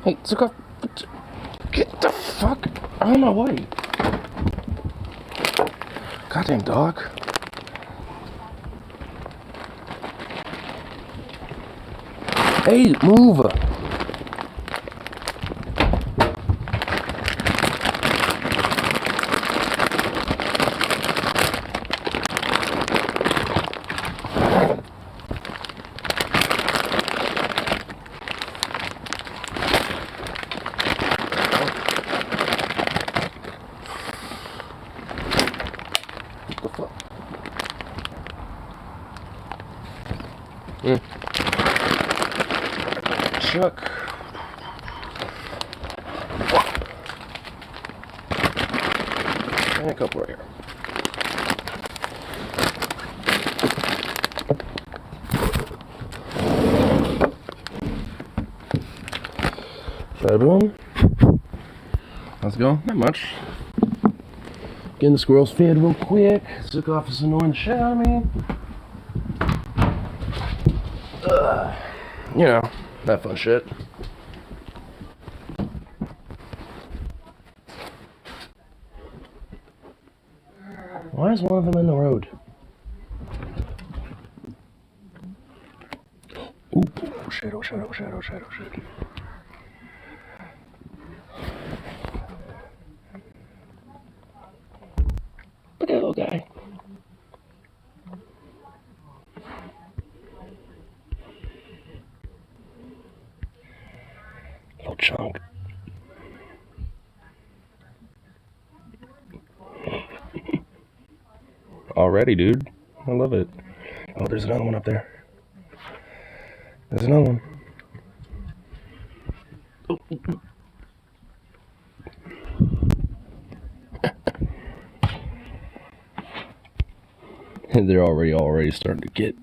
Hey, Zuko, get the fuck out of my way. Goddamn dog. Hey, move. What the fuck? Chuck. And a couple right here. Bada boom. How's it going? Not much. Getting the squirrels fed real quick. Took off this annoying shit out of me. You know, that fun shit. Why is one of them in the road? Ooh, shadow, shadow, shadow, shadow, shadow. Look at that little guy. Little chunk. Already, dude. I love it. Oh, there's another one up there. There's another one. Oh. And they're already starting to get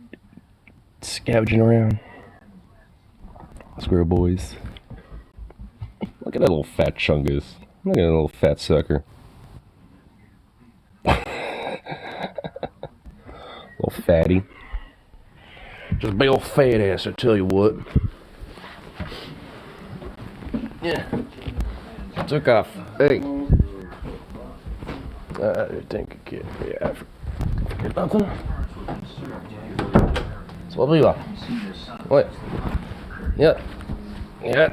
scavenging around. Squirrel boys. Look at that little fat chungus. Look at that little fat sucker. Little fatty. Just a big old fat ass, I tell you what. Yeah. Took off. Hey. I didn't think a kid. Yeah, I forget nothing. So what are What? Yeah. Yeah.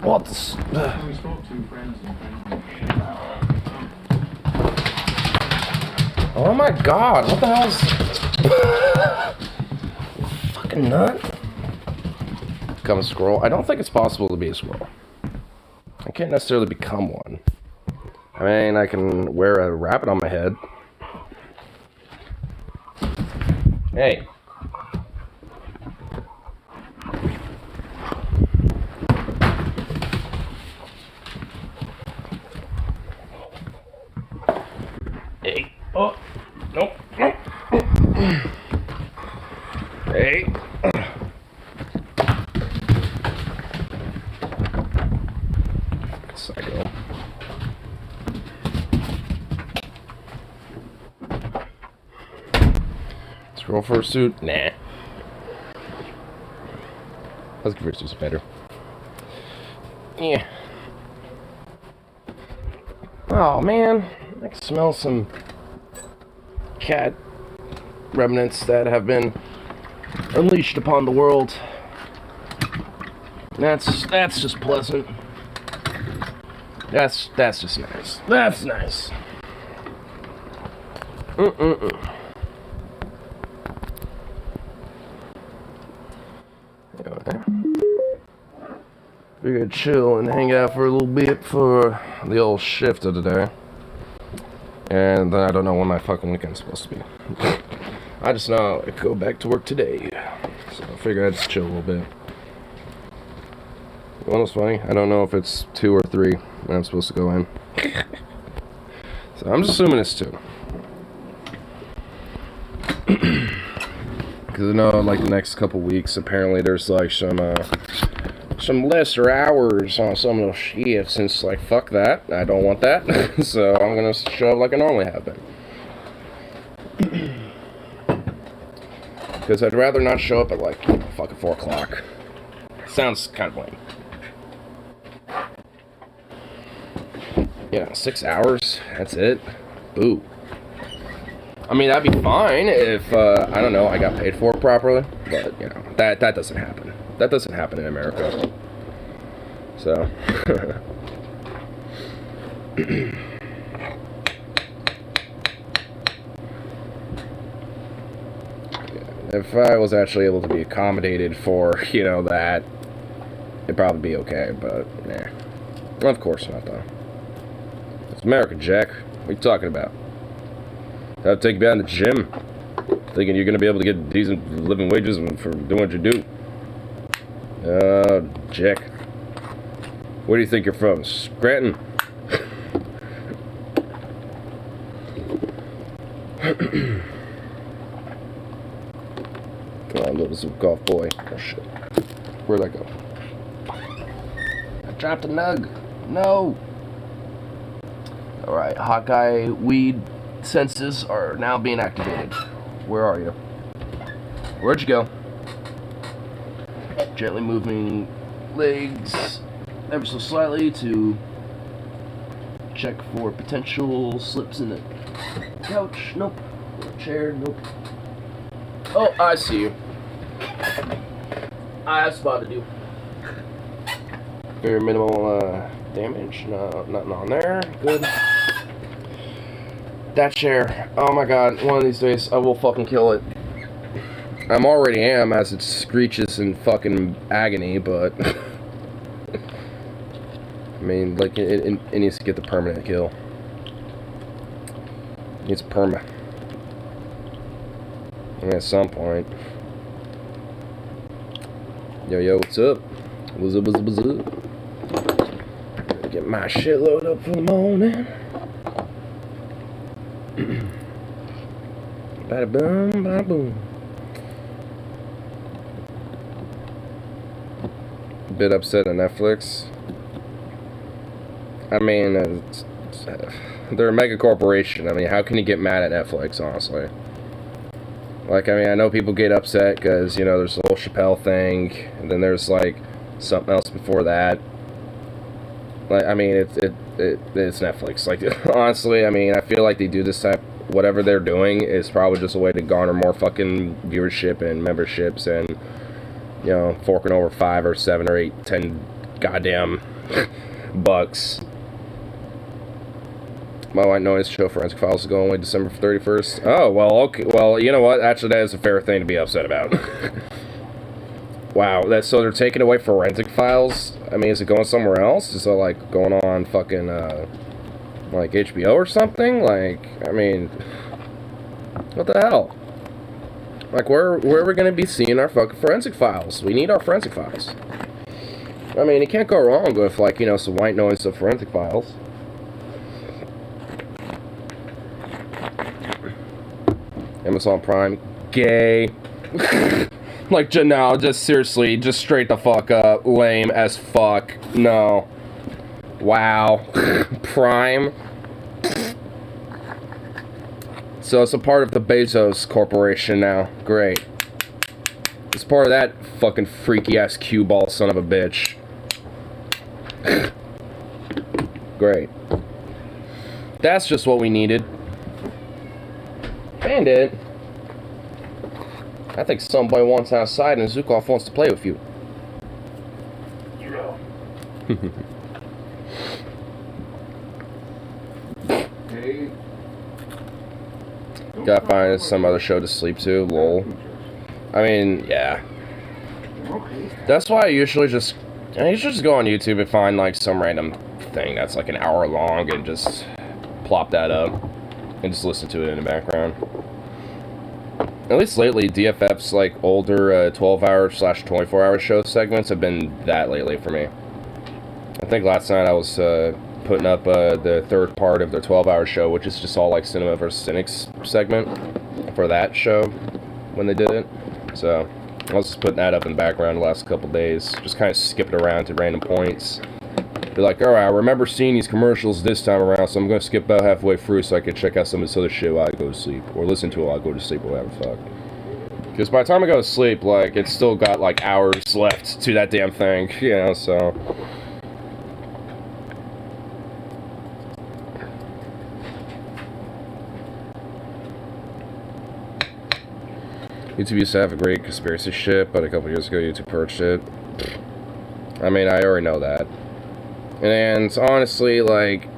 What's... We spoke to friends and Oh my god, what the hell's... Fucking nut. Become a squirrel. I don't think it's possible to be a squirrel. I can't necessarily become one. I mean, I can wear a rabbit on my head. Hey. Hey. Oh. Nope. Nope. Hey. Psycho. Squirrel fursuit? Nah. Husky fursuit's better. Yeah. Oh man, I can smell some cat remnants that have been unleashed upon the world. That's just pleasant. That's just nice. That's nice. We could chill and hang out for a little bit for the old shift of the day. And then I don't know when my fucking weekend's supposed to be. I just know I could go back to work today. So I figured I'd just chill a little bit. You know what's funny? I don't know if it's 2 or 3 when I'm supposed to go in. So I'm just assuming it's 2. Because I know like the next couple weeks apparently there's like some lesser hours on some of those shifts, and it's like, fuck that, I don't want that. So I'm gonna show up like I normally have been. Because I'd rather not show up at like fucking 4 o'clock. Sounds kind of lame. Yeah, 6 hours. That's it. Ooh. I mean, that'd be fine if, I don't know, I got paid for it properly. But, you know, that doesn't happen. That doesn't happen in America. So. If I was actually able to be accommodated for, you know, that, it'd probably be okay, but, nah. Of course not, though. It's America, Jack. What are you talking about? I'll take you down to the gym, thinking you're gonna be able to get decent living wages for doing what you do. Jack. Where do you think you're from? Scranton? Oh, little Zook golf boy. Oh shit. Where'd that go? I dropped a nug. No! Alright, Hawkeye weed senses are now being activated. Where are you? Where'd you go? Gently moving legs ever so slightly to check for potential slips in the couch. Nope. Chair. Nope. Oh, I see you. I have spotted you. Very minimal damage. No, nothing on there. Good. That chair. Oh my god. One of these days I will fucking kill it. I'm already am as it screeches in fucking agony, but I mean, like, it needs to get the permanent kill. It needs perma. And at some point. Yo, what's up? What's up? Get my shit loaded up for the morning. Bada boom, bada boom. Bit upset at Netflix. I mean, they're a mega corporation. I mean, how can you get mad at Netflix, honestly? Like, I mean, I know people get upset because, you know, there's the whole Chappelle thing, and then there's, like, something else before that. Like, I mean, it's Netflix. Like, honestly, I mean, I feel like they do this type, whatever they're doing is probably just a way to garner more fucking viewership and memberships and, you know, forking over 5 or 7 or 8, 10 goddamn bucks. My White Noise show Forensic Files is going away December 31st. Oh, well, okay. Well, you know what? Actually, that is a fair thing to be upset about. Wow, so they're taking away Forensic Files? I mean, is it going somewhere else? Is it, like, going on fucking, like, HBO or something? Like, I mean, what the hell? Like, where are we going to be seeing our fucking Forensic Files? We need our Forensic Files. I mean, it can't go wrong with, like, you know, some White Noise of Forensic Files. Amazon Prime, gay. Like, no, just seriously, just straight the fuck up, lame as fuck. No. Wow. Prime. So it's a part of the Bezos Corporation now. Great. It's part of that fucking freaky ass cue ball son of a bitch. Great. That's just what we needed. Bandit. I think somebody wants outside and Zukov wants to play with you. You know. Hey. Gotta find some other show to sleep to, lol. I mean, yeah. That's why I usually just go on YouTube and find like some random thing that's like an hour long and just plop that up and just listen to it in the background. At least lately, DFF's like older 12-hour / 24-hour show segments have been that lately for me. I think last night I was putting up the third part of their 12-hour show, which is just all like Cinema vs. Cynics segment for that show when they did it. So I was just putting that up in the background the last couple days, just kind of skipping around to random points. Be like, alright, I remember seeing these commercials this time around, so I'm going to skip about halfway through so I can check out some of this other shit while I go to sleep. Or listen to it while I go to sleep, or whatever the fuck. Because by the time I go to sleep, like, it's still got, like, hours left to that damn thing, you know, so. YouTube used to have a great conspiracy shit, but a couple years ago YouTube purged it. I mean, I already know that. And honestly, like,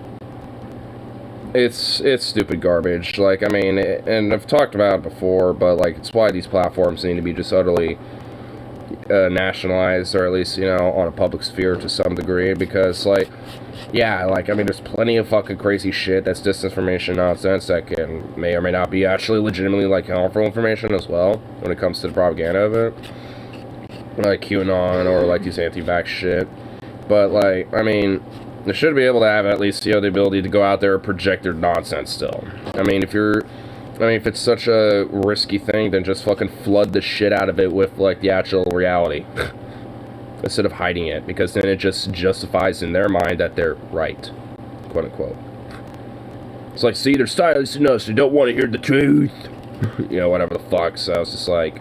it's stupid garbage. Like, I mean, and I've talked about it before, but like, it's why these platforms need to be just utterly nationalized, or at least, you know, on a public sphere to some degree, because, like, yeah, like, I mean, there's plenty of fucking crazy shit that's disinformation nonsense that may or may not be actually legitimately, like, harmful information as well, when it comes to the propaganda of it. Like QAnon, or, like, these anti-vax shit. But, like, I mean, they should be able to have at least, you know, the ability to go out there and project their nonsense still. I mean, if it's such a risky thing, then just fucking flood the shit out of it with, like, the actual reality. Instead of hiding it, because then it just justifies in their mind that they're right, quote unquote. It's like, see, they're silencing us, they don't want to hear the truth. You know, whatever the fuck. So it's just like,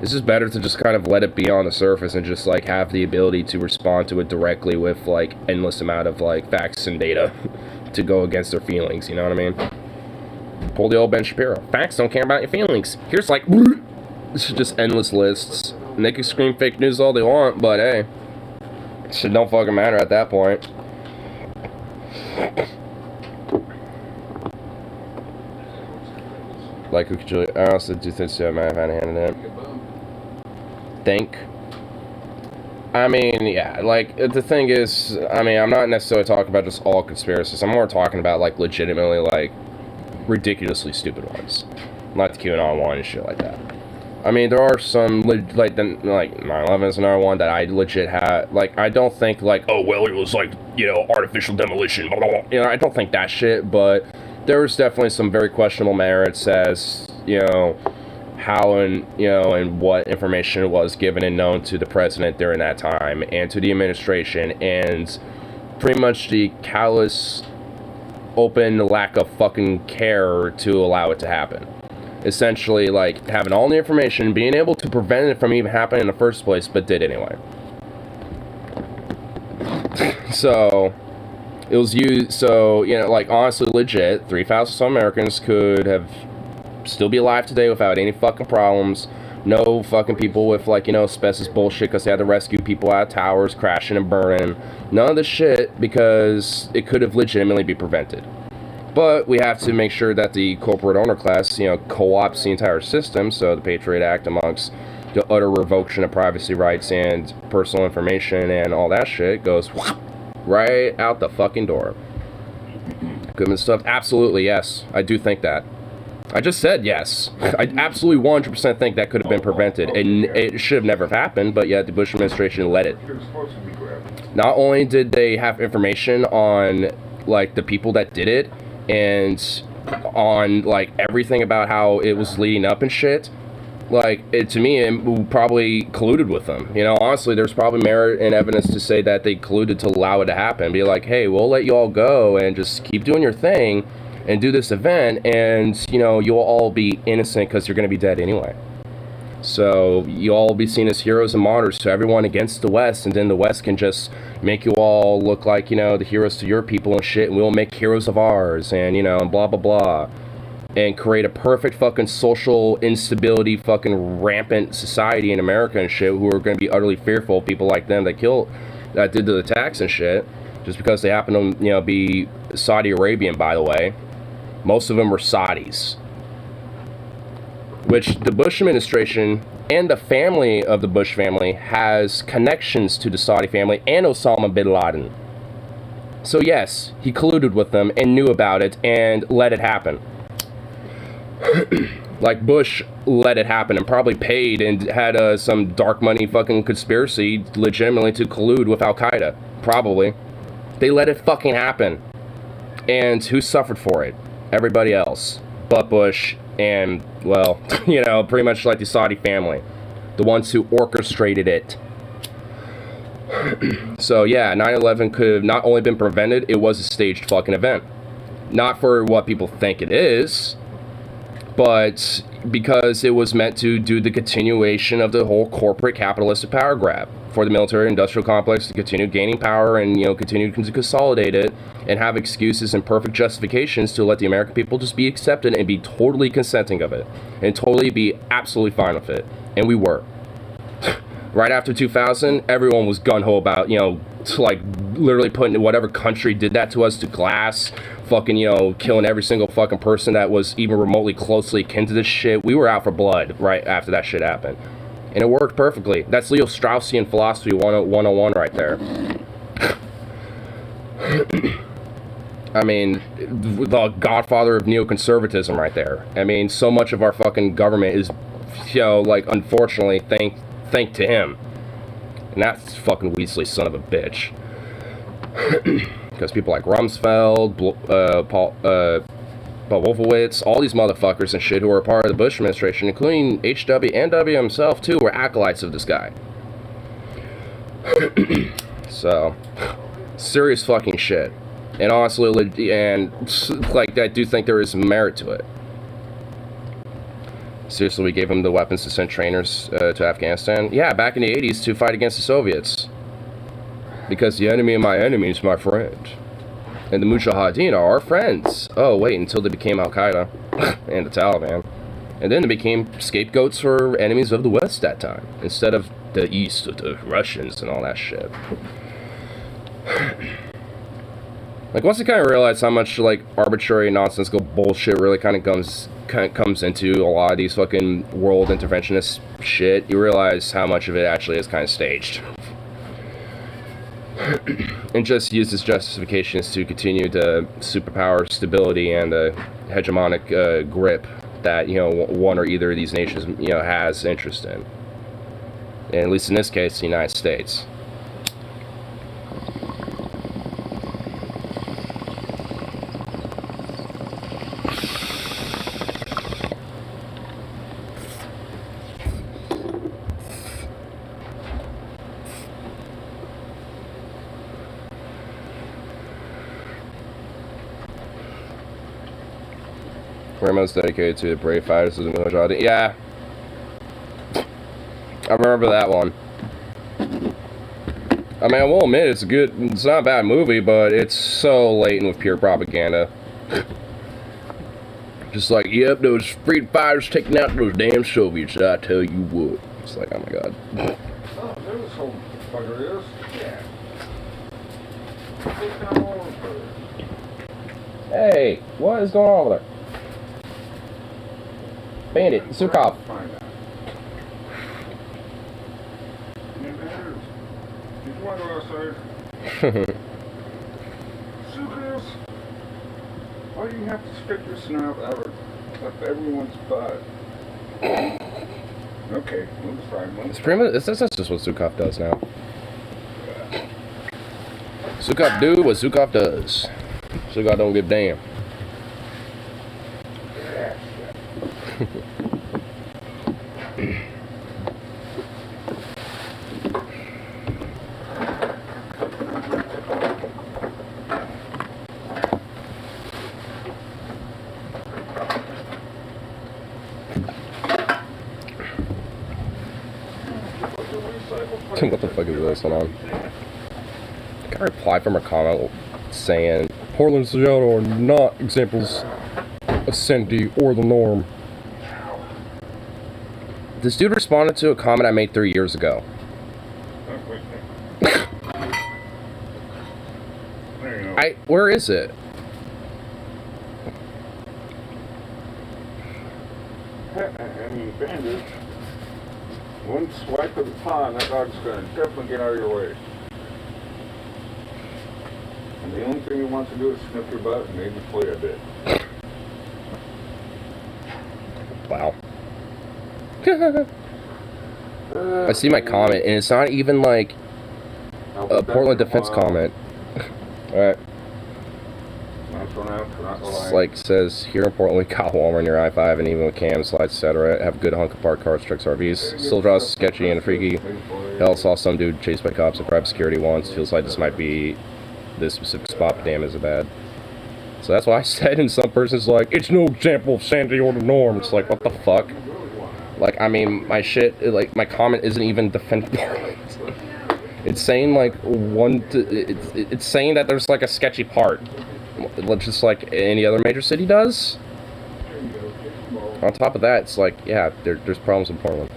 it's just better to just kind of let it be on the surface and just, like, have the ability to respond to it directly with, like, endless amount of, like, facts and data to go against their feelings, you know what I mean? Pull the old Ben Shapiro. Facts don't care about your feelings. Here's, like, this is just endless lists. And they can scream fake news all they want, but hey, shit don't fucking matter at that point. Like, who could you, I also do think so, man, if I hadn't handed it. I mean, yeah, like, the thing is, I mean, I'm not necessarily talking about just all conspiracies. I'm more talking about, like, legitimately, like, ridiculously stupid ones. Like the QAnon one and shit like that. I mean, there are some, like 9/11 is another one that I legit had, like, I don't think, like, oh, well, it was, like, you know, artificial demolition, blah, blah, blah. You know, I don't think that shit, but there was definitely some very questionable merits as, you know, how and, you know, and what information was given and known to the president during that time, and to the administration, and pretty much the callous, open lack of fucking care to allow it to happen. Essentially, like, having all the information, being able to prevent it from even happening in the first place, but did anyway. So, it was used, so, you know, like, honestly, legit, 3,000 some Americans could have still be alive today without any fucking problems. No fucking people with, like, you know, asbestos bullshit because they had to rescue people out of towers crashing and burning. None of this shit, because it could have legitimately been prevented. But we have to make sure that the corporate owner class, you know, co-ops the entire system, so the Patriot Act amongst the utter revocation of privacy rights and personal information and all that shit goes right out the fucking door. Goodman stuff, absolutely, yes. I do think that. I just said yes. I absolutely 100% think that could have been prevented, and it should have never happened, but yet the Bush administration let it. Not only did they have information on, like, the people that did it, and on, like, everything about how it was leading up and shit, like, it, to me, it probably colluded with them. You know, honestly, there's probably merit and evidence to say that they colluded to allow it to happen. Be like, hey, we'll let you all go and just keep doing your thing and do this event, and, you know, you'll all be innocent because you're going to be dead anyway. So you'll all be seen as heroes and martyrs to everyone against the West, and then the West can just make you all look like, you know, the heroes to your people and shit, and we'll make heroes of ours, and, you know, and blah, blah, blah. And create a perfect fucking social instability, fucking rampant society in America and shit, who are going to be utterly fearful of people like them that did the attacks and shit, just because they happen to, you know, be Saudi Arabian, by the way. Most of them were Saudis. Which the Bush administration and the family of the Bush family has connections to the Saudi family and Osama bin Laden. So yes, he colluded with them and knew about it and let it happen. Like, Bush let it happen and probably paid and had some dark money fucking conspiracy legitimately to collude with Al-Qaeda. Probably. They let it fucking happen. And who suffered for it? Everybody else. But Bush and, well, you know, pretty much like the Saudi family. The ones who orchestrated it. So yeah, 9/11 could have not only been prevented, it was a staged fucking event. Not for what people think it is, but because it was meant to do the continuation of the whole corporate capitalistic power grab for the military industrial complex to continue gaining power and, you know, continue to consolidate it and have excuses and perfect justifications to let the American people just be accepted and be totally consenting of it and totally be absolutely fine with it. And we were. Right after 2000, everyone was gung-ho about, you know, like literally putting whatever country did that to us to glass, fucking, you know, killing every single fucking person that was even remotely closely akin to this shit. We were out for blood right after that shit happened. And it worked perfectly. That's Leo Straussian philosophy 101 right there. I mean, the godfather of neoconservatism right there. I mean, so much of our fucking government is, you know, like, unfortunately, thank to him. And that's fucking Weasley, son of a bitch. Because people like Rumsfeld, Paul Wolfowitz, all these motherfuckers and shit who were a part of the Bush administration, including HW and W himself too, were acolytes of this guy. So, serious fucking shit. And honestly, and like, I do think there is merit to it. Seriously, we gave him the weapons to send trainers to Afghanistan. Yeah, back in the 80s to fight against the Soviets. Because the enemy of my enemy is my friend. And the Mujahideen are our friends. Oh, wait, until they became Al-Qaeda and the Taliban. And then they became scapegoats for enemies of the West that time. Instead of the East, the Russians and all that shit. Like, once you kind of realize how much, like, arbitrary, nonsensical bullshit really kind of comes into a lot of these fucking world interventionist shit, you realize how much of it actually is kind of staged. And just use as justifications to continue the superpower stability and the hegemonic grip that, you know, one or either of these nations, you know, has interest in. And at least in this case, the United States. Grandma's dedicated to the brave fighters of the Mujahideen. Yeah. I remember that one. I mean, I will admit, it's not a bad movie, but it's so laden with pure propaganda. Just like, yep, those freedom fighters taking out those damn Soviets, I tell you what. It's like, oh my god. Oh, there's some fucker is. Yeah. Hey, what is going on over there? Bandit, Sukov. Find out. Did you want to go outside? Sukas, why do you have to stick your snout out up everyone's butt? Okay, let's find one. It's pretty much, that's just what Sukov does now. Sukov do what Sukov does. Sukov don't give a damn. What the fuck is this? Hold on. I got a reply from a comment saying Portland and Seattle are not examples of sanity or the norm. This dude responded to a comment I made 3 years ago. There you go. Where is it? I mean, bandit. One swipe of the paw, and that dog's gonna definitely get out of your way. And the only thing he wants to do is sniff your butt and maybe play a bit. Wow. I see my comment, and it's not even like a Portland defense comment. Alright. Nice one out for not It's lying. like says here in Portland we got Walmart near I-5 and even with cam slides etc. Have good hunk of parked cars, trucks, RVs. Still draws sketchy and freaky. Hell, saw some dude chased by cops and private security once. Feels like this might be this specific spot, but damn is it bad. So that's why I said, and some person's like, it's no example of sanity or the norm. It's like, what the fuck? Like, I mean, my shit, like, my comment isn't even defending Portland. It's saying like it's saying that there's like a sketchy part, just like any other major city does. On top of that, it's like, yeah, there's problems in Portland.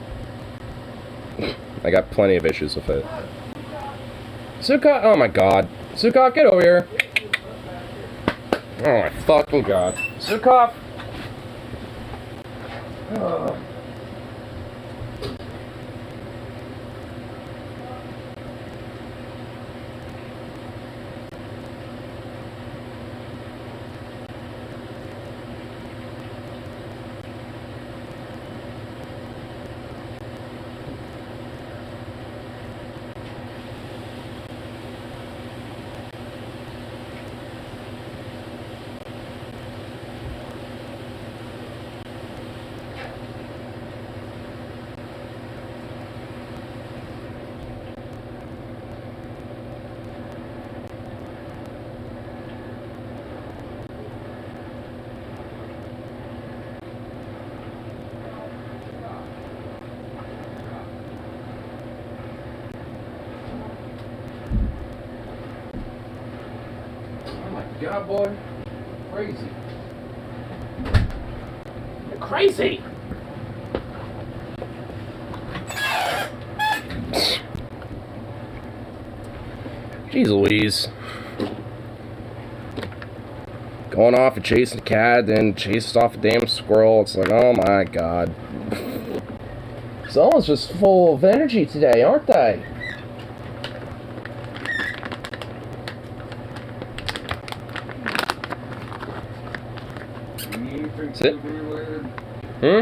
I got plenty of issues with it. Sukha, oh my god. Sukha, get over here. Oh my fucking god. Sukha! Oh. God, boy, crazy. You're crazy. Jeez Louise. Going off and chasing a cat, then chases off a damn squirrel. It's like, oh my god. Someone's just full of energy today, aren't they? Sit. Hmm?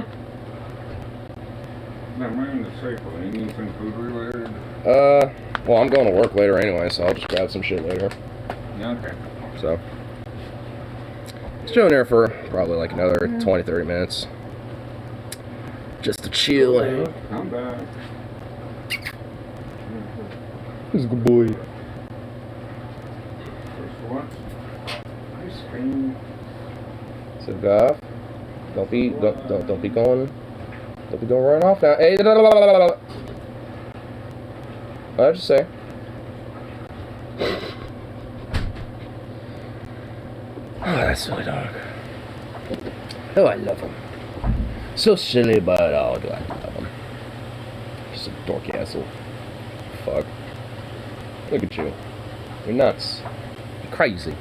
Not wearing the safe. Anything food related? Well, I'm going to work later anyway, so I'll just grab some shit later. Okay. So, just chilling here for probably like another 20-30 minutes. Just to chill. I'm back. He's a good boy. First what? Ice cream. Sit off. Don't be going right off now. Hey, I'll just say. Oh, that's silly dog. Oh, I love him. So silly, but oh, do I love him. Just a dorky asshole. Fuck. Look at you. You're nuts. You're crazy.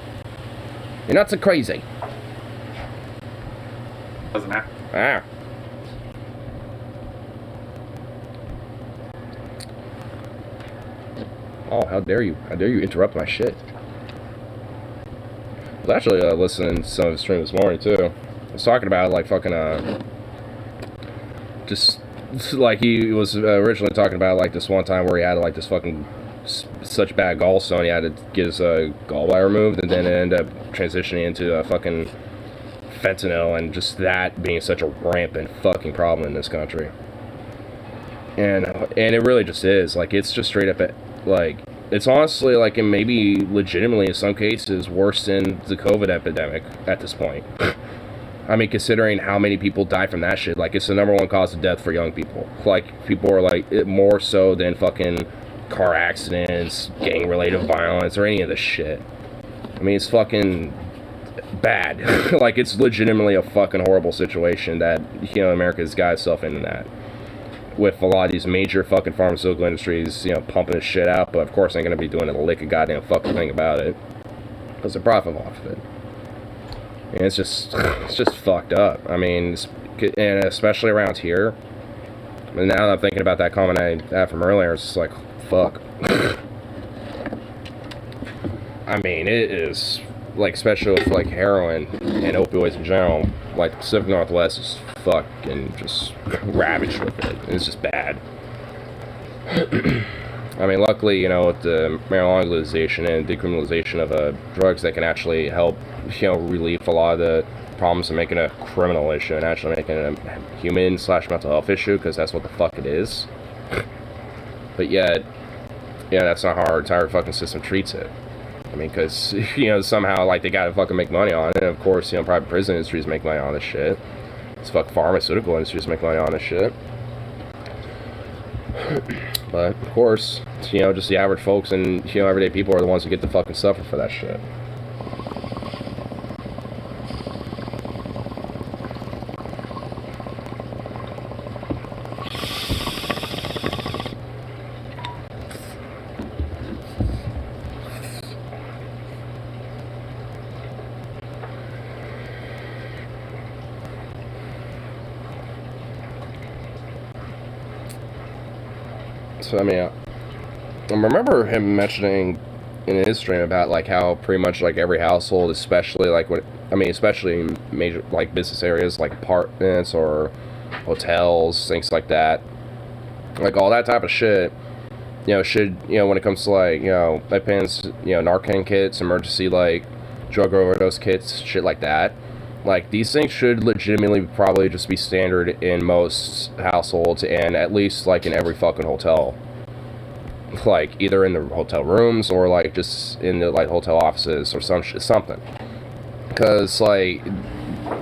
You're nuts and crazy. Doesn't matter. Ah. Oh, how dare you? How dare you interrupt my shit? I was actually listening to some of his stream this morning, too. I was talking about, like, fucking, just, like, he was originally talking about, like, this one time where he had, like, this fucking such bad gallstone, he had to get his gallbladder removed, and then it ended up transitioning into fucking fentanyl, and just that being such a rampant fucking problem in this country. And it really just is. Like, it's just straight up, like, it's honestly, like, and maybe legitimately in some cases worse than the COVID epidemic at this point. I mean, considering how many people die from that shit, like, it's the #1 cause of death for young people. Like, people are, like, more so than fucking car accidents, gang-related violence, or any of this shit. I mean, it's fucking bad. Like, it's legitimately a fucking horrible situation that, you know, America's got itself into that. With a lot of these major fucking pharmaceutical industries, you know, pumping this shit out, but of course they ain't gonna be doing a lick of goddamn fucking thing about it. Because they're profiting off of it. And it's just fucked up. I mean, and especially around here. And now that I'm thinking about that comment I had from earlier, it's just like, fuck. I mean, it is, like, especially with, like, heroin and opioids in general, like, the Pacific Northwest is fucking just ravaged with it. It's just bad. I mean, luckily, you know, with the marijuana legalization and decriminalization of drugs that can actually help, you know, relieve a lot of the problems of making a criminal issue and actually making it a human/mental health issue, because that's what the fuck it is. But yet, yeah, that's not how our entire fucking system treats it. I mean, because, you know, somehow, like, they gotta fucking make money on it, and of course, you know, private prison industries make money on this shit. It's fucking pharmaceutical industries make money on this shit. But, of course, you know, just the average folks and, you know, everyday people are the ones who get to fucking suffer for that shit. So, I mean, I remember him mentioning in his stream about, like, how pretty much, like, every household, especially, like, especially in major, like, business areas, like apartments or hotels, things like that, like, all that type of shit, you know, should, you know, when it comes to, like, you know, EpiPens, you know, Narcan kits, emergency, like, drug overdose kits, shit like that, like, these things should legitimately probably just be standard in most households and at least, like, in every fucking hotel. Like, either in the hotel rooms or, like, just in the, like, hotel offices or something. Because, like,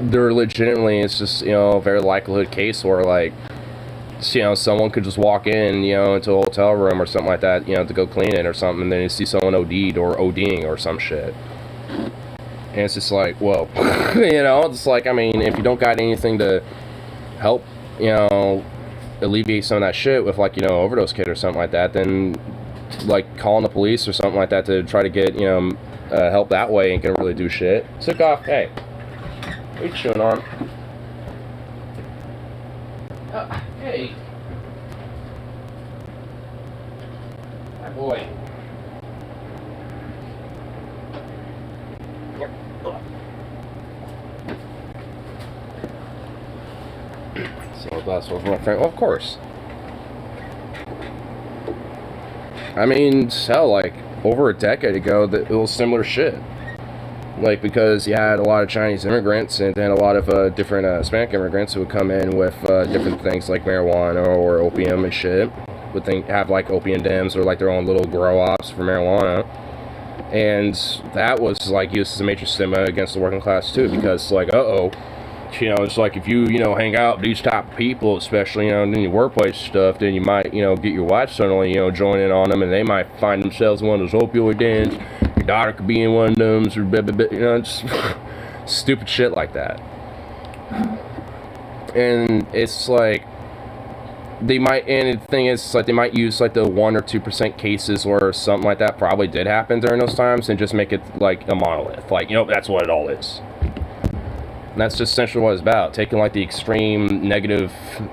there legitimately is just, you know, a very likelihood case where, like, you know, someone could just walk in, you know, into a hotel room or something like that, you know, to go clean it or something, and then you see someone OD'd or ODing or some shit. And it's just like, whoa. You know, it's like, I mean, if you don't got anything to help, you know, alleviate some of that shit with, like, you know, overdose kit or something like that, then, like, calling the police or something like that to try to get, you know, help that way ain't gonna really do shit. Took off, hey. What are you chewing on? Hey. My boy. So that's what my friend. Well, of course. I mean, hell, like over a decade ago, it was similar shit. Like, because you had a lot of Chinese immigrants and then a lot of different Hispanic immigrants who would come in with different things like marijuana or opium and shit. Would have like opium dens or like their own little grow ops for marijuana. And that was like used as a major stigma against the working class too, because like, you know, it's like if you know, hang out with these type of people, especially, you know, in your workplace stuff, then you might, you know, get your wife suddenly, you know, join in on them, and they might find themselves in one of those opioid dens. Your daughter could be in one of them, or blah, blah, blah, you know, just stupid shit like that. And it's like, they might, and the thing is, like, they might use like the 1 or 2% cases where something like that probably did happen during those times and just make it like a monolith. Like, you know, that's what it all is. And that's just essentially what it's about, taking like the extreme negative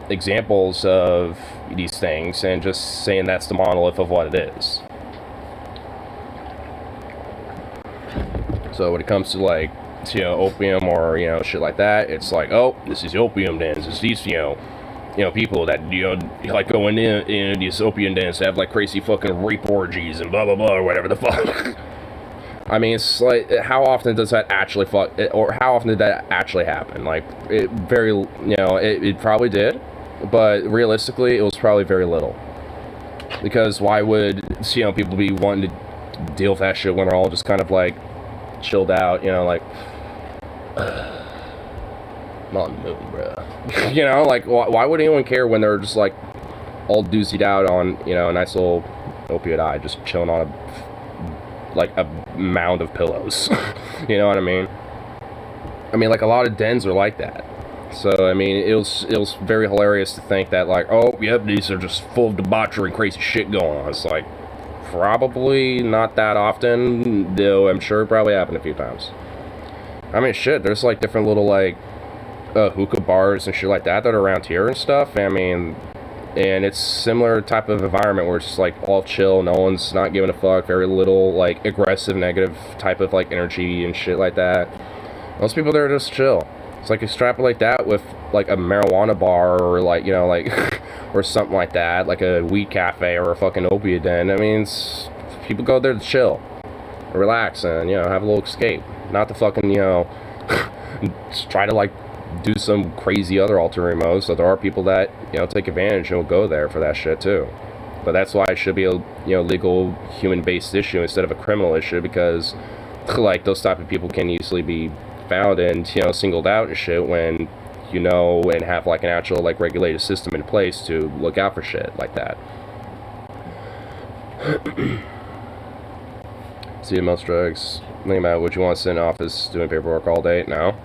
examples of these things and just saying that's the monolith of what it is. So when it comes to like, you know, opium or, you know, shit like that, it's like, oh, this is the opium dens, it's these, you know, people that, you know, like going in these opium dens to have like crazy fucking rape orgies and blah blah blah or whatever the fuck. I mean, it's like, how often does that actually or how often did that actually happen? Like, it very, you know, it probably did, but realistically, it was probably very little. Because why would, you know, people be wanting to deal with that shit when they're all just kind of like chilled out, you know, like, I'm on the moon, bro. You know, like, why would anyone care when they're just like all doozied out on, you know, a nice little opiate eye, just chilling on a mound of pillows. You know what I mean? I mean, like, a lot of dens are like that. So, I mean, it was very hilarious to think that, like, oh, yep, these are just full of debauchery and crazy shit going on. It's like, probably not that often, though I'm sure it probably happened a few times. I mean, shit, there's, like, different little, like, hookah bars and shit like that are around here and stuff. I mean, and it's similar type of environment where it's just like all chill, no one's not giving a fuck, very little like aggressive, negative type of like energy and shit like that. Most people there are just chill. It's like extrapolate that with like a marijuana bar or like, you know, like or something like that, like a weed cafe or a fucking opiate den. I mean, people go there to chill, relax, and, you know, have a little escape, not to fucking, you know, just try to like do some crazy other ulterior motives. So there are people that, you know, take advantage and will go there for that shit too. But that's why it should be a, you know, legal human-based issue instead of a criminal issue, because like those type of people can easily be found and, you know, singled out and shit when, you know, and have like an actual like regulated system in place to look out for shit like that. See, most drugs. Think about it, would you want to sit in an office doing paperwork all day? No.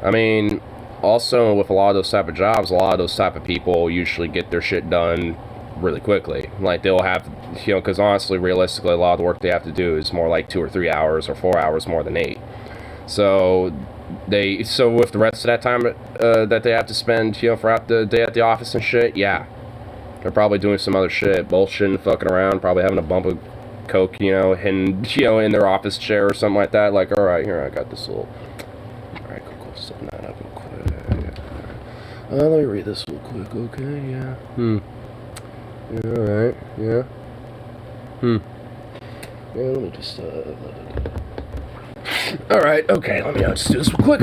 I mean, also with a lot of those type of jobs, a lot of those type of people usually get their shit done really quickly. Like, they'll have, you know, because honestly, realistically, a lot of the work they have to do is more like 2 or 3 hours or 4 hours more than 8. So with the rest of that time that they have to spend, you know, throughout the day at the office and shit, yeah, they're probably doing some other shit, bullshitting, fucking around, probably having a bump of coke, you know, and, you know, in their office chair or something like that. Like, all right, here, I got this little. All right, cool, setting that up real quick. Let me read this real quick, okay? Yeah. Yeah, all right. Yeah. Yeah, let me just all right, okay, let me just do this real quick.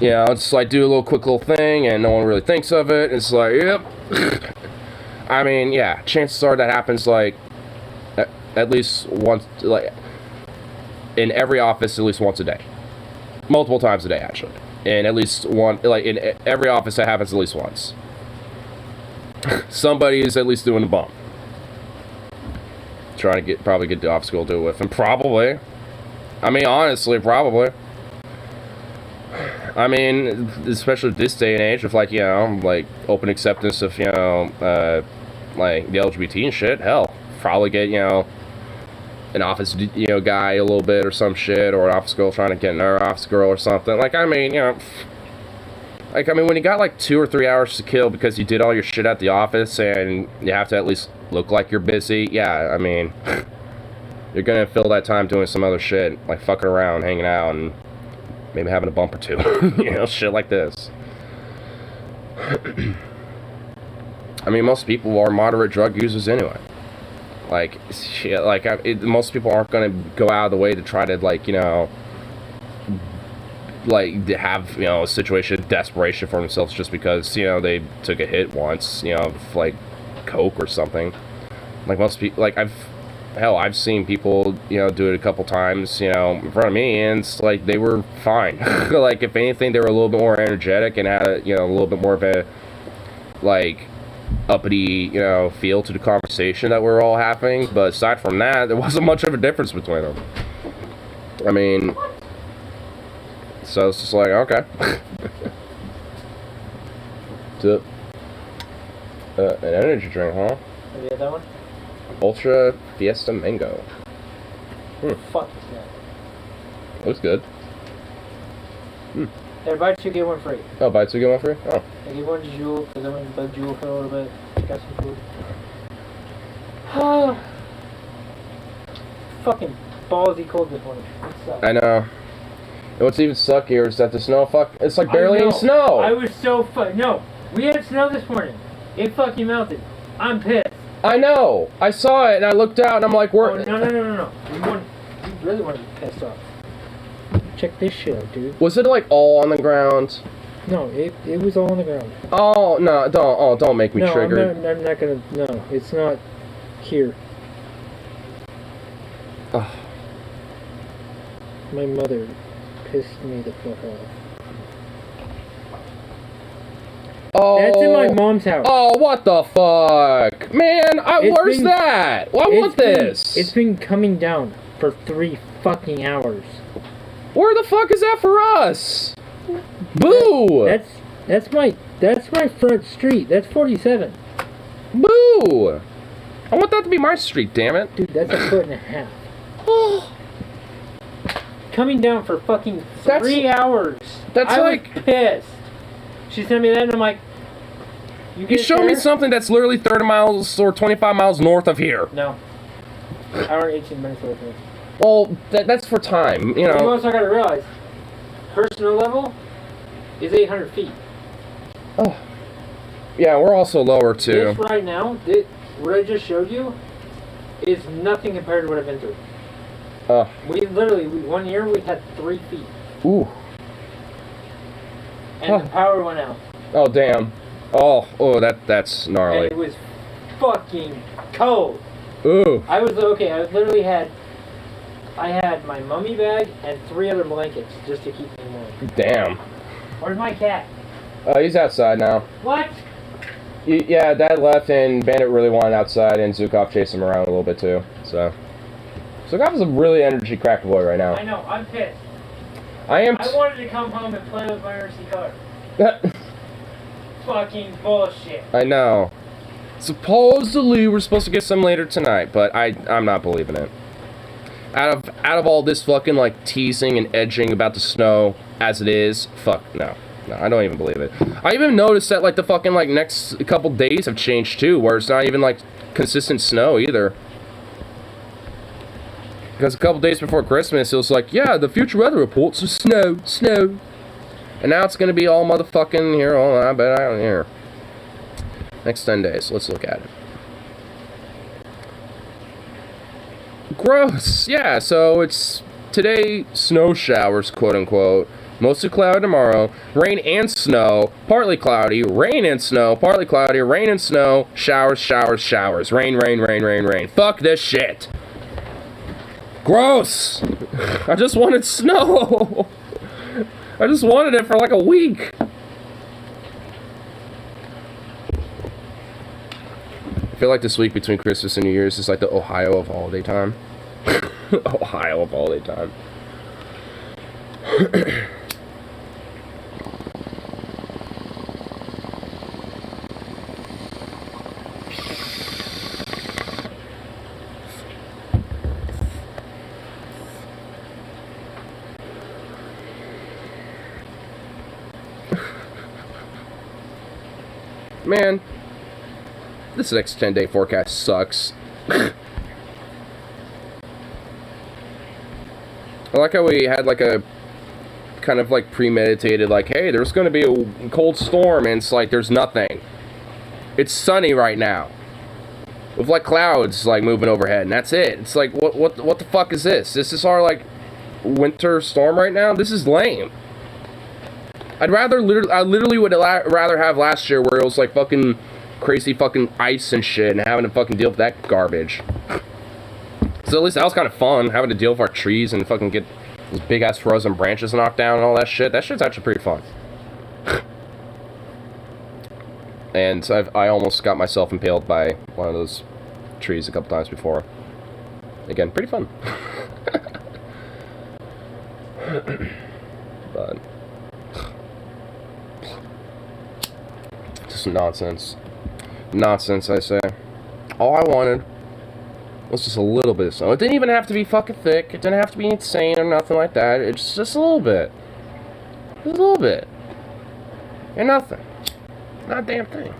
Yeah, I'll just like do a little quick little thing, and no one really thinks of it. It's like, yep. I mean, yeah, chances are that happens like at least once, like in every office, at least once a day, multiple times a day, actually, and at least one, like in every office that happens at least once. Somebody is at least doing a bump, trying to probably get the office girl to do it with, and probably. I mean, honestly, probably. I mean, especially this day and age with, like, you know, like, open acceptance of, you know, like, the LGBT and shit, hell, probably get, you know, an office, you know, guy a little bit or some shit, or an office girl trying to get another office girl or something. Like, I mean, you know, like, I mean, when you got, like, 2 or 3 hours to kill because you did all your shit at the office and you have to at least look like you're busy, yeah, I mean... You're gonna fill that time doing some other shit, like fucking around, hanging out, and maybe having a bump or two. You know, shit like this. I mean, most people are moderate drug users anyway. Like, shit, like, most people aren't gonna go out of the way to try to, like, you know, like, to have, you know, a situation of desperation for themselves just because, you know, they took a hit once, you know, like, coke or something. Like, most people, like, I've seen people, you know, do it a couple times, you know, in front of me, and it's like they were fine. Like, if anything, they were a little bit more energetic and had, you know, a little bit more of a, like, uppity, you know, feel to the conversation that we were all having. But aside from that, there wasn't much of a difference between them. I mean, so it's just like, okay. So, an energy drink, huh? Have you had that one? Ultra Fiesta Mango. Fuck is that? Looks good. Hey, buy 2 get 1 free. Oh, buy 2 get 1 free? Oh. I gave 1 to Jewel because I went and bugged Jewel for a little bit. Got some food. Fucking ballsy cold this morning. I know. And what's even suckier is that the snow it's like barely any snow. I was so No, we had snow this morning. It fucking melted. I'm pissed. I know. I saw it and I looked out and I'm like, no. You really want to be pissed off. Check this shit out, dude. Was it like all on the ground? No, it was all on the ground. Oh, no, don't make me triggered. I'm not gonna, no, it's not here. Ugh. My mother pissed me the fuck off. Oh. That's in my mom's house. Oh, what the fuck? Man, where's that? I want this. It's been coming down for 3 fucking hours. Where the fuck is that for us? Boo! That's my front street. That's 47. Boo! I want that to be my street, damn it. Dude, that's 1.5 feet. Coming down for fucking 3 hours. I was pissed. She sent me that and I'm like, you show me something that's literally 30 miles or 25 miles north of here. No. Hour and 18 minutes away from me. Well, that's for time, you know. You also gotta realize, her snow level is 800 feet. Oh. Yeah, we're also lower too. This right now, what I just showed you, is nothing compared to what I've been through. We literally, 1 year, we had 3 feet. Ooh. And the power went out. Oh, damn. Oh, that's gnarly. And it was fucking cold. Ooh. I literally had my mummy bag and 3 other blankets just to keep me warm. Damn. Where's my cat? He's outside now. What? Yeah, Dad left, and Bandit really wanted outside, and Zukov chased him around a little bit too. So Zukov is a really energy crack boy right now. I know. I'm pissed. I am. I wanted to come home and play with my RC car. Fucking bullshit. I know. Supposedly we're supposed to get some later tonight, but I'm not believing it. Out of all this fucking like teasing and edging about the snow as it is, fuck no. No, I don't even believe it. I even noticed that like the fucking like next couple days have changed too, where it's not even like consistent snow either. Because a couple days before Christmas, it was like, yeah, the future weather reports are snow. And now it's gonna be all motherfucking here. Oh, I bet I don't hear. Next 10 days. Let's look at it. Gross. Yeah. So it's today snow showers, quote unquote. Mostly cloudy tomorrow. Rain and snow. Partly cloudy. Rain and snow. Partly cloudy. Rain and snow. Showers. Rain. Fuck this shit. Gross. I just wanted snow. I just wanted it for like a week. I feel like this week between Christmas and New Year's is like the Ohio of holiday time. Ohio of holiday time. Man, this next 10-day forecast sucks. I like how we had like a kind of like premeditated, like, hey, there's going to be a cold storm, and it's like there's nothing. It's sunny right now, with like clouds like moving overhead, and that's it. It's like, what the fuck is this? This is our like winter storm right now. This is lame. I literally would rather have last year where it was like fucking crazy fucking ice and shit and having to fucking deal with that garbage. So at least that was kind of fun, having to deal with our trees and fucking get those big ass frozen branches knocked down and all that shit. That shit's actually pretty fun. And I almost got myself impaled by one of those trees a couple times before. Again, pretty fun. But just nonsense. Nonsense, I say. All I wanted was just a little bit of snow. It didn't even have to be fucking thick. It didn't have to be insane or nothing like that. It's just a little bit. Just a little bit. And nothing. Not a damn thing.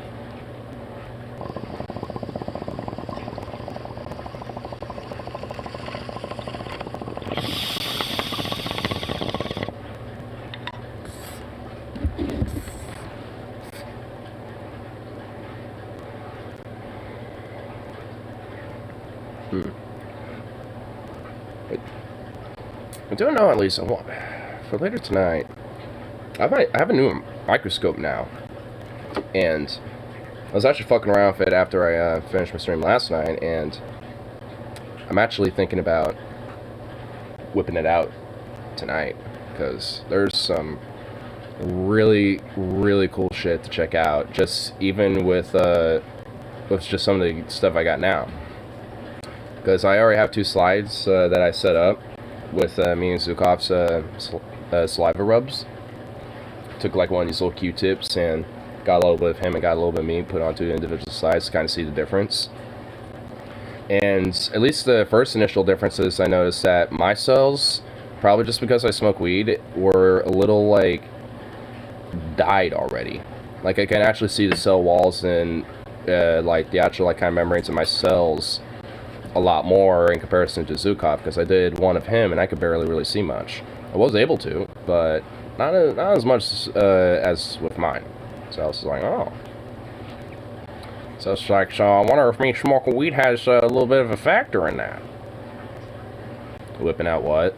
I don't know, at least for later tonight. I have a new microscope now, and I was actually fucking around with it after I finished my stream last night, and I'm actually thinking about whipping it out tonight, because there's some really, really cool shit to check out, just even with just some of the stuff I got now. Because I already have 2 slides that I set up with me and Zukov's saliva rubs. Took like one of these little Q-tips and got a little bit of him and got a little bit of me, put on 2 individual slides to kind of see the difference. And at least the first initial differences, I noticed that my cells, probably just because I smoke weed, were a little like died already. Like I can actually see the cell walls and like the actual like kind of membranes of my cells a lot more in comparison to Zukov, because I did one of him and I could barely really see much. I was able to, but not as much as with mine. So I was like, oh. So it's like, so I wonder if me smoking weed has a little bit of a factor in that. Whipping out what?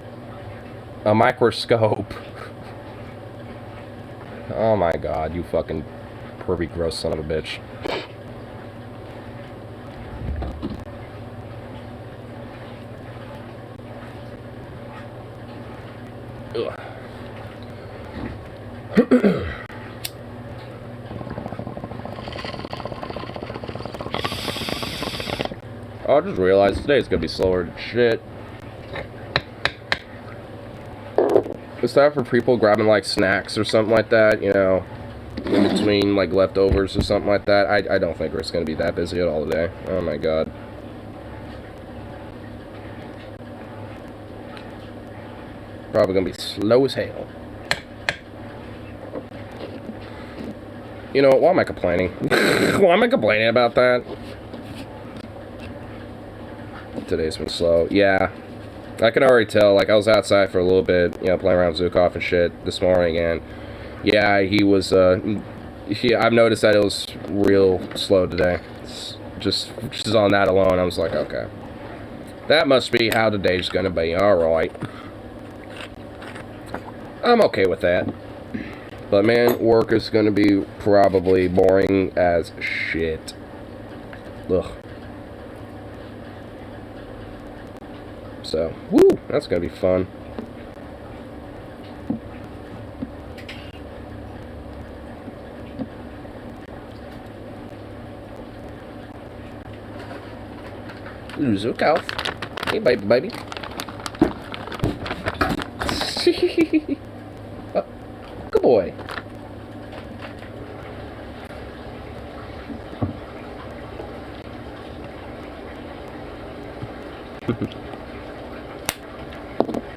A microscope. Oh my god, you fucking pervy gross son of a bitch. I just realized today's gonna be slower than shit. It's time for people grabbing like snacks or something like that, you know, in between like leftovers or something like that. I don't think it's gonna be that busy at all today. Oh my god. Probably gonna be slow as hell. You know, why am I complaining? Why am I complaining about that? Today's been slow. Yeah. I can already tell. Like, I was outside for a little bit, you know, playing around with Zukov and shit this morning, and yeah, he was, I've noticed that it was real slow today. It's just on that alone, I was like, okay. That must be how today's gonna be. Alright. I'm okay with that. But man, work is gonna be probably boring as shit. Ugh. So, woo, that's gonna be fun. Zukov. Hey, baby. Oh, good boy.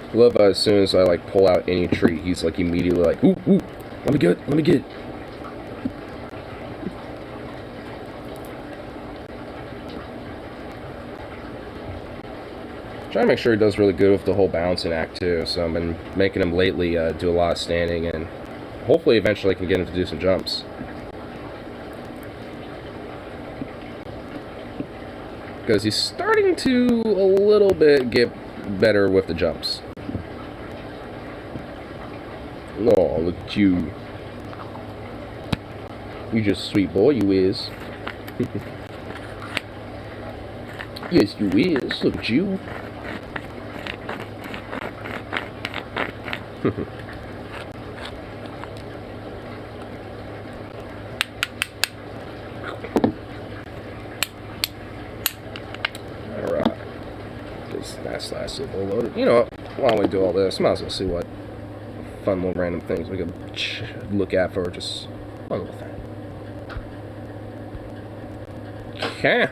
I love as soon as I like pull out any treat, he's like immediately like, ooh, let me get it. Trying to make sure he does really good with the whole balancing act too, so I've been making him lately do a lot of standing, and hopefully eventually I can get him to do some jumps. Because he's starting to a little bit get better with the jumps. Oh, look at you. You just a sweet boy, you is. Yes, you is. Look at you. Alright. That's lasted a little loaded. You know what? While we do all this, might as well see what fun little random things we can look at for just one little thing. Okay.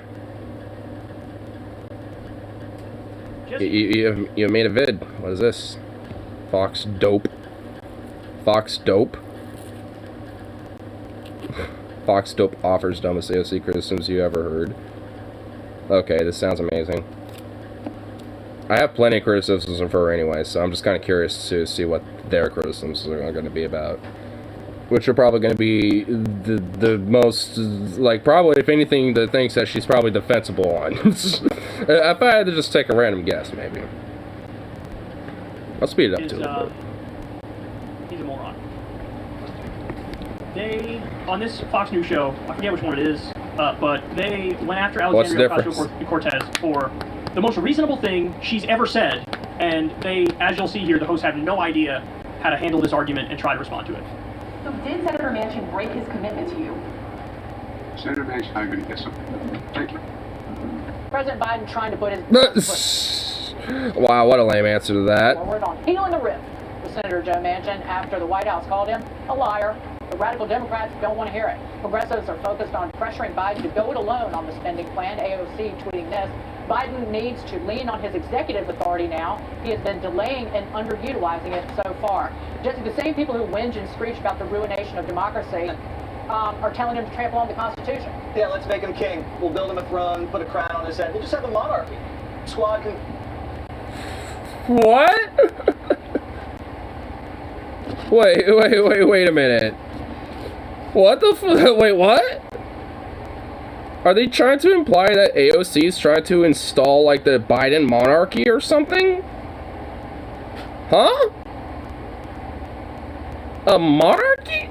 You made a vid. What is this? Fox dope. Fox dope. Fox dope offers dumbest AOC criticisms you ever heard. Okay, this sounds amazing. I have plenty of criticisms of her anyway, so I'm just kind of curious to see what their criticisms are going to be about. Which are probably going to be the most, like, probably, if anything, the things that she's probably defensible on. If I had to just take a random guess, maybe. I'll speed it up to a little bit. He's a moron. They, on this Fox News show, I forget which one it is, but they went after Alexandria Ocasio-Cortez for the most reasonable thing she's ever said, and they, as you'll see here, the hosts have no idea how to handle this argument and try to respond to it. So did Senator Manchin break his commitment to you? Senator Manchin, I'm going to get something. Thank you. President Biden trying to put his... Wow, what a lame answer to that. Forward on healing the rift with Senator Joe Manchin after the White House called him a liar. The radical Democrats don't want to hear it. Progressives are focused on pressuring Biden to go it alone on the spending plan. AOC tweeting this: Biden needs to lean on his executive authority now. He has been delaying and underutilizing it so far. Jesse, the same people who whinge and screech about the ruination of democracy are telling him to trample on the Constitution. Yeah, let's make him king. We'll build him a throne, put a crown on his head. We'll just have a monarchy. Squad can... What? Wait a minute. What the fuck? Wait, what? Are they trying to imply that AOC is trying to install, like, the Biden monarchy or something? Huh? A monarchy?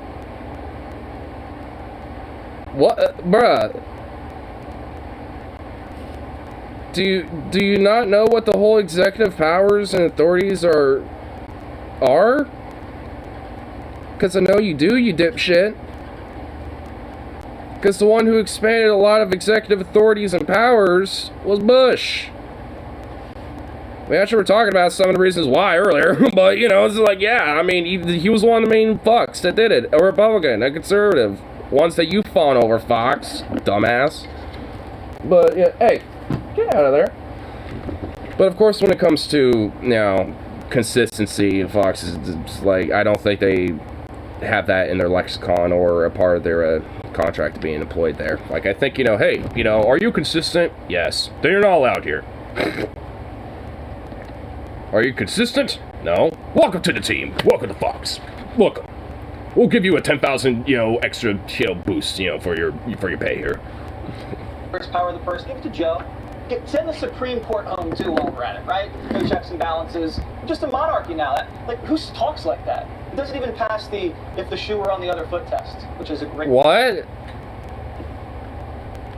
What? Bruh. Do you not know what the whole executive powers and authorities are? Because I know you do, you dipshit. Because the one who expanded a lot of executive authorities and powers was Bush. We actually were talking about some of the reasons why earlier, but, you know, it's like, yeah, I mean, he was one of the main fucks that did it. A Republican, a conservative. Ones that you fawn over, Fox, dumbass. But, yeah, hey, get out of there. But, of course, when it comes to, you know, consistency, Fox is like, I don't think they have that in their lexicon or a part of their contract being employed there. Like, I think, you know, hey, you know, are you consistent? Yes. Then you're not allowed here. Are you consistent? No. Welcome to the team. Welcome to Fox. Welcome. We'll give you a 10,000, you know, extra, you know, boost, you know, for your pay here. First power of the purse, give it to Joe. Send the Supreme Court home too while we're at it, right? No checks and balances. Just a monarchy now. Like, who talks like that? It doesn't even pass the if the shoe were on the other foot test, which is a great. What?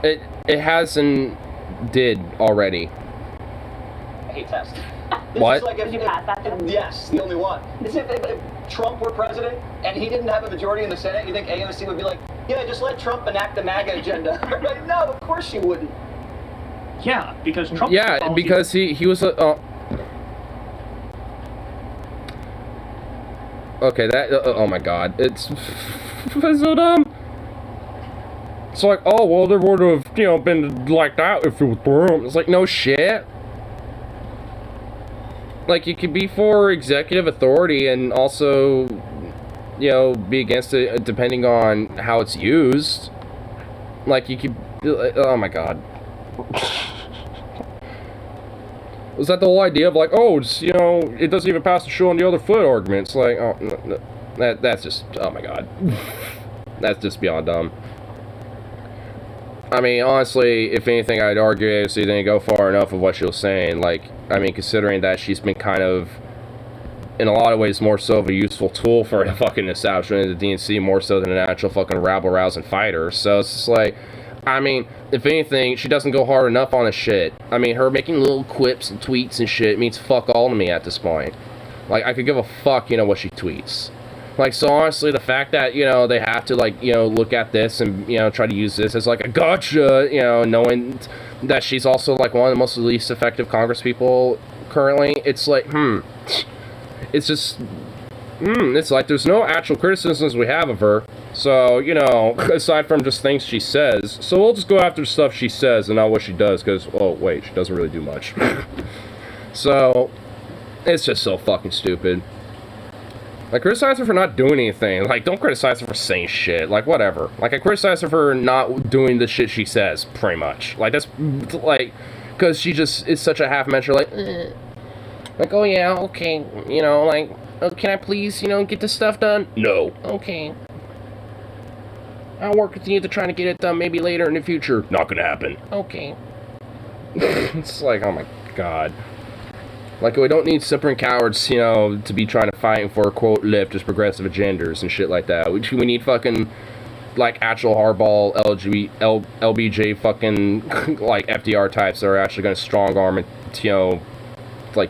It hasn't did already. I hate test. What? Like Did you pass that test? Yes, the only one. Is if Trump were president and he didn't have a majority in the Senate, you think AOC would be like, yeah, just let Trump enact the MAGA agenda? Like, no, of course she wouldn't. Yeah, because Trump. Yeah, because he was a. Okay, that. Oh my God, it's so dumb. It's like, oh well, there would have, you know, been like that if it was Trump. It's like, no shit. Like, you could be for executive authority and also, you know, be against it depending on how it's used. Like, you could. Oh my God. Was that the whole idea of like, oh, it's, you know, it doesn't even pass the shoe on the other foot arguments? Like, oh, no, that's just, oh my God. That's just beyond dumb. I mean, honestly, if anything, I'd argue AOC didn't go far enough of what she was saying. Like, I mean, considering that she's been kind of, in a lot of ways, more so of a useful tool for the fucking establishment of the DNC, more so than an actual fucking rabble-rousing fighter. So it's just like, I mean, if anything, she doesn't go hard enough on the shit. I mean, her making little quips and tweets and shit means fuck all to me at this point. Like, I could give a fuck, you know, what she tweets. Like, so honestly, the fact that, you know, they have to, like, you know, look at this and, you know, try to use this as, like, a gotcha, you know, knowing that she's also, like, one of the most least effective congresspeople currently, it's like, it's just, it's like there's no actual criticisms we have of her. So, you know, aside from just things she says, so we'll just go after stuff she says and not what she does, because, oh, wait, she doesn't really do much. So, it's just so fucking stupid. Like, criticize her for not doing anything. Like, don't criticize her for saying shit. Like, whatever. Like, I criticize her for not doing the shit she says, pretty much. Like, that's, like, because she just is such a half-measure, like, like, oh, yeah, okay, you know, like, oh, can I please, you know, get this stuff done? No. Okay. I'll work with you to try to get it done maybe later in the future. Not gonna happen. Okay. It's like, oh my God. Like, we don't need simpering cowards, you know, to be trying to fight for, quote, leftist progressive agendas and shit like that. We need fucking, like, actual hardball LBJ fucking, like, FDR types that are actually gonna strong arm and, you know, like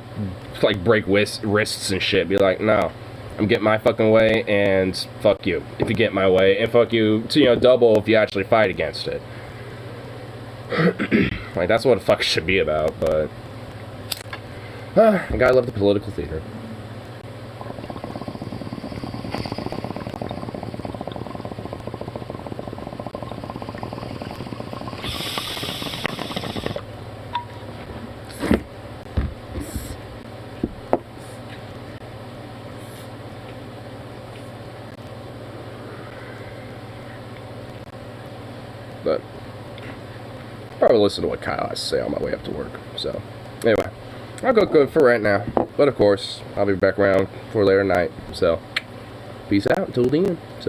break wrists and shit. Be like, no, I'm getting my fucking way, and fuck you if you get my way, and fuck you, you know, double if you actually fight against it. Like, that's what the fuck it should be about, but I gotta love the political theater. But probably listen to what Kyle has to say on my way up to work. So anyway, I'll go good for right now. But of course, I'll be back around for later tonight. So peace out until then. So